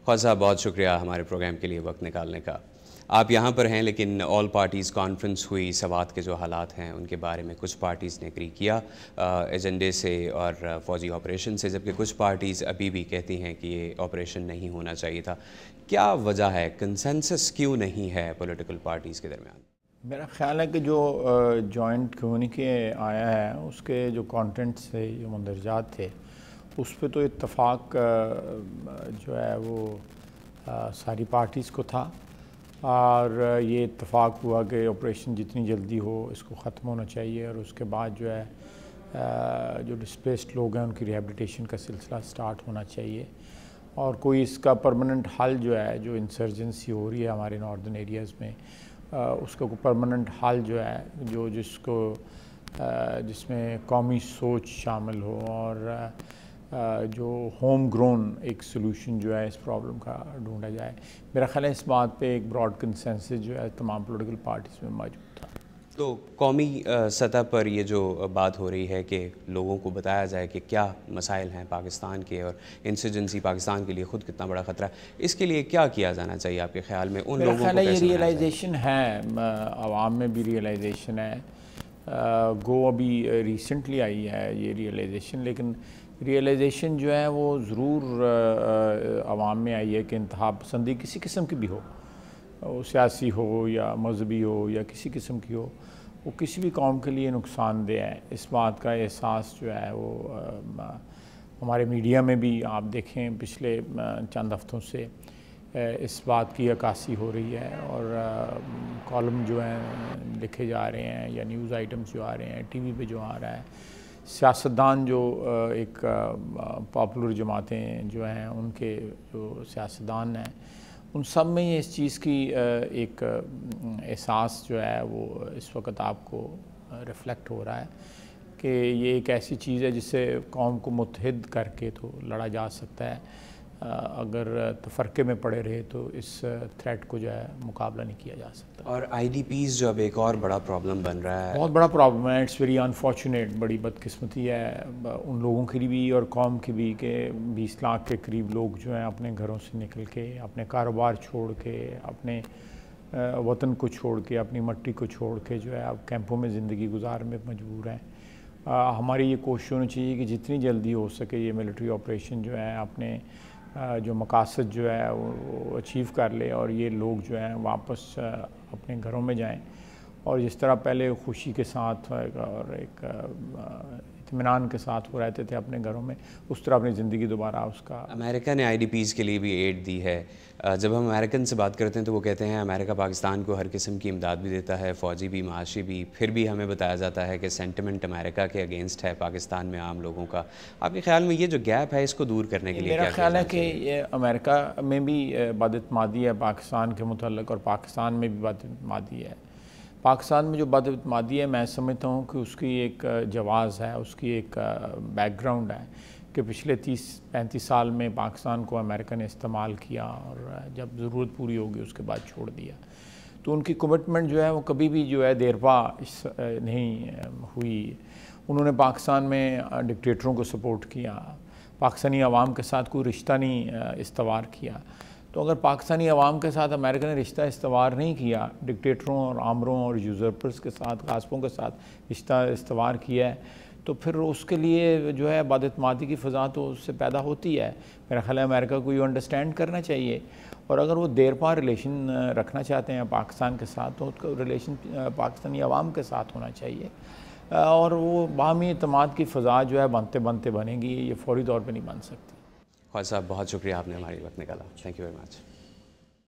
ख्वाजा साहब, बहुत शुक्रिया हमारे प्रोग्राम के लिए वक्त निकालने का। आप यहाँ पर हैं, लेकिन ऑल पार्टीज़ कॉन्फ्रेंस हुई, सवात के जो हालात हैं उनके बारे में कुछ पार्टीज़ ने एग्री किया एजेंडे से और फ़ौजी ऑपरेशन से, जबकि कुछ पार्टीज़ अभी भी कहती हैं कि ये ऑपरेशन नहीं होना चाहिए था। क्या वजह है, कंसेंसस क्यों नहीं है पॉलिटिकल पार्टीज़ के दरमियान? मेरा ख़्याल है कि जो जॉइंट कम्युनिके आया है उसके जो कंटेंट्स थे, जो मंदरजात थे, उस पर तो इत्तफ़ाक़ जो है वो सारी पार्टीज़ को था और ये इत्तफ़ाक़ हुआ कि ऑपरेशन जितनी जल्दी हो इसको ख़त्म होना चाहिए और उसके बाद जो है जो डिस्प्लेस्ड लोग हैं उनकी रिहेबिलिटेशन का सिलसिला स्टार्ट होना चाहिए और कोई इसका परमानेंट हल जो है, जो इंसर्जेंसी हो रही है हमारे नॉर्दर्न एरियाज़ में, उसका कोई परमानेंट हल जो है जिसमें कौमी सोच शामिल हो और जो होम ग्रोन एक सलूशन जो है इस प्रॉब्लम का ढूंढा जाए। मेरा ख्याल है इस बात पे एक ब्रॉड कंसेंसस जो है तमाम पॉलिटिकल पार्टीज़ में मौजूद था। तो कौमी सतह पर ये जो बात हो रही है कि लोगों को बताया जाए कि क्या मसाइल हैं पाकिस्तान के और इंसर्जेंसी पाकिस्तान के लिए ख़ुद कितना बड़ा ख़तरा है, इसके लिए क्या किया जाना चाहिए आपके ख्याल में? उन लोगों को ये रियलाइजेशन है, आवाम में भी रियलाइजेशन है, गो अभी रिसेंटली आई है ये रियलाइजेशन, लेकिन रियलाइजेशन जो है वो ज़रूर आवाम में आई है कि इंतहा पसंदी किसी किस्म की भी हो, सियासी हो या मजहबी हो या किसी किस्म की हो, वो किसी भी कौम के लिए नुकसानदेह है। इस बात का एहसास जो है वो हमारे मीडिया में भी आप देखें पिछले चंद हफ्तों से इस बात की अक्कासी हो रही है और कॉलम जो हैं लिखे जा रहे हैं या न्यूज़ आइटम्स जो आ रहे हैं, टीवी पे जो आ रहा है, सियासतदान जो एक पॉपुलर जमातें जो हैं उनके जो सियासतदान हैं उन सब में ये इस चीज़ की एक एहसास जो है वो इस वक्त आपको रिफ़्लेक्ट हो रहा है कि ये एक ऐसी चीज़ है जिससे कौम को मुत्तहिद करके तो लड़ा जा सकता है। अगर तफरके में पड़े रहे तो इस थ्रेट को जो है मुकाबला नहीं किया जा सकता। और IDPs जो अब एक और बड़ा प्रॉब्लम बन रहा है, बहुत बड़ा प्रॉब्लम है। इट्स वेरी अनफॉर्चुनेट, बड़ी बदकिस्मती है उन लोगों की भी और कौम की भी कि 20 लाख के करीब लोग जो हैं अपने घरों से निकल के, अपने कारोबार छोड़ के, अपने वतन को छोड़ के, अपनी मट्टी को छोड़ के जो है अब कैंपों में ज़िंदगी गुजारने में मजबूर हैं। हमारी ये कोशिश होनी चाहिए कि जितनी जल्दी हो सके ये मिलिट्री ऑपरेशन जो है अपने जो मकासद जो है वो अचीव कर ले और ये लोग जो हैं वापस अपने घरों में जाएं और जिस तरह पहले खुशी के साथ और एक इत्मीनान के साथ वो रहते थे अपने घरों में, उस तरह अपनी ज़िंदगी दोबारा उसका। अमेरिका ने IDPs के लिए भी एड दी है। जब हम अमेरिकन से बात करते हैं तो वो कहते हैं अमेरिका पाकिस्तान को हर किस्म की इमदाद भी देता है, फ़ौजी भी, माशी भी, फिर भी हमें बताया जाता है कि सेंटिमेंट अमेरिका के अगेंस्ट है पाकिस्तान में आम लोगों का। आपके ख्याल में ये जो गैप है इसको दूर करने के लिए मेरा ख्याल है कि ये अमेरिका में भी बदइत्मीदी है पाकिस्तान के मुतल्लिक़ और पाकिस्तान में भी बदइत्मीदी है। पाकिस्तान में जो बदइत्मीदी है मैं समझता हूँ कि उसकी एक जवाज़ है, उसकी एक बैकग्राउंड है कि पिछले 30-35 साल में पाकिस्तान को अमेरिका ने इस्तेमाल किया और जब ज़रूरत पूरी होगी उसके बाद छोड़ दिया। तो उनकी कमिटमेंट जो है वो कभी भी जो है देरपा नहीं हुई। उन्होंने पाकिस्तान में डिक्टेटरों को सपोर्ट किया, पाकिस्तानी अवाम के साथ कोई रिश्ता नहीं इस्तवार किया। तो अगर पाकिस्तानी अवाम के साथ अमेरिका ने रिश्ता इस्तवार नहीं किया, डिक्टेटरों और आमरों और यूज़र्पर्स के साथ, गास्पों के साथ रिश्ता इस्तवार किया है, तो फिर उसके लिए जो है बदइत्मीदी की फ़ज़ा तो उससे पैदा होती है। मेरा ख़्याल है अमेरिका को ये अंडरस्टैंड करना चाहिए और अगर वो देरपा रिलेशन रखना चाहते हैं पाकिस्तान के साथ तो उसका रिलेशन पाकिस्तानी अवाम के साथ होना चाहिए और वो बाहमी एतमाद की फ़ज़ा जो है बनते बनते बनेगी, ये फ़ौरी तौर पर नहीं बन सकती। ख्वाजा साहब, बहुत शुक्रिया, आपने हमारी वक्त निकाला। Thank you very much.